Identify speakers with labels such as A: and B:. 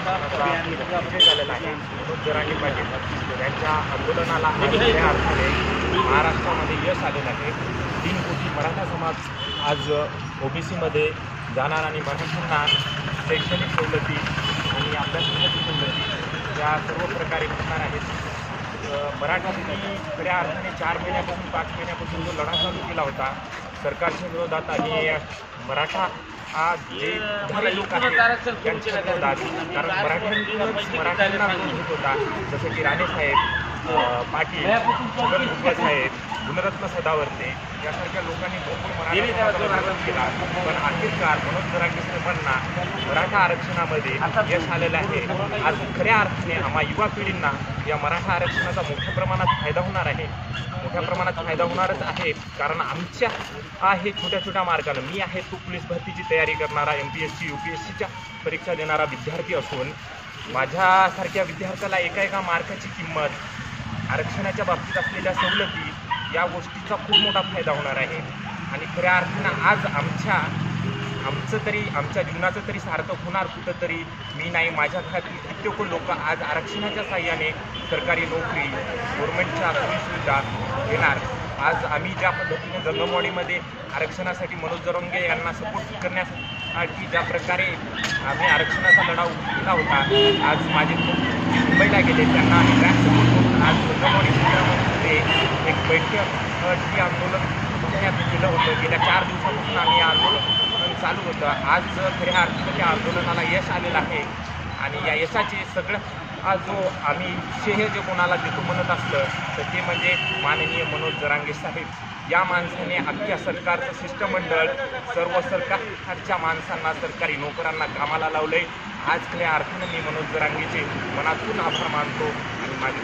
A: आरक्षणाचा विषय झालेला आहे। मनोज जरांगे पाटील यांच्या आंदोलनाला खऱ्या अर्थाने महाराष्ट्रामध्ये यश आलेलं आहे। 3 कोटी मराठा समाज आज ओबीसीमध्ये जाणार आणि मराठ्यांना शैक्षणिक सवलती आणि अभ्यासक्रमाची सवलती या सर्व प्रकारे मिळणार आहेत। मराठ्यांनी खऱ्या अर्थाने 4 महिन्यापासून 5 महिन्यापासून जो लढा चालू केला होता सरकारच्या विरोधात आणि मराठा हा जे धारे लोक आहेत त्यांच्या विरोधात, कारण मराठ्यांना विरोध होत होता, जसं की राणेसाहेब पाटील, छगन भुजबळ साहेब, गुणरत्न सदावर्ते यासारख्या लोकांनी भरपूर मराठा विरोध केला। पण अखेरकार मनोज जरांगे साहेबांना मराठा आरक्षणामध्ये यश आलेलं आहे। आज खऱ्या अर्थाने आम्हा युवा पिढींना या मराठा आरक्षणाचा मोठ्या प्रमाणात फायदा होणार आहे। मोठ्या प्रमाणात फायदा होणारच आहे, कारण आमच्या हे छोट्या छोट्या मार्गानं मी आहे तो पोलीस भरतीची तयारी करणारा, MPSC UPSCच्या परीक्षा देणारा विद्यार्थी असून माझ्यासारख्या विद्यार्थ्याला एका मार्काची किंमत, आरक्षणाच्या बाबतीत असलेल्या सवलती या गोष्टीचा खूप मोठा फायदा होणार आहे। आणि खऱ्या अर्थानं आज आमच्या जीवनाचं तरी सार्थक होणार कुठंतरी। मी नाही, माझ्या घरातील कित्येक लोक आज आरक्षणाच्या साह्याने सरकारी नोकरी, गव्हर्नमेंटच्या सुविधा घेणार। आज आम्ही ज्या पद्धतीने जंगमवाडीमध्ये आरक्षणासाठी मनोज जरांगे यांना सपोर्ट करण्यासाठी ज्या प्रकारे आम्ही आरक्षणाचा लढा केला होता, आज माझे मुंबईला गेले त्यांना आम्ही बॅक सपोर्ट करून आज जंगमवाडी केंद्रामध्ये एक बैठक जी आंदोलन केलं होतं। गेल्या 4 दिवसापासून आम्ही आंदोलन चालू होतं। आज खऱ्या अर्थाने त्या आंदोलनाला यश आलेलं आहे आणि या यशाचे सगळं जो आम्ही श्रेय जे कोणाला देतो म्हणत असलं तर ते म्हणजे माननीय मनोज जरांगे साहेब। या माणसाने अख्ख्या सरकारचं शिष्टमंडळ, सर्व सरकारच्या माणसांना, सरकारी नोकरांना कामाला लावलंय। आज खऱ्या अर्थाने मी मनोज जरांगेचे मनातून आभार मानतो आणि माझे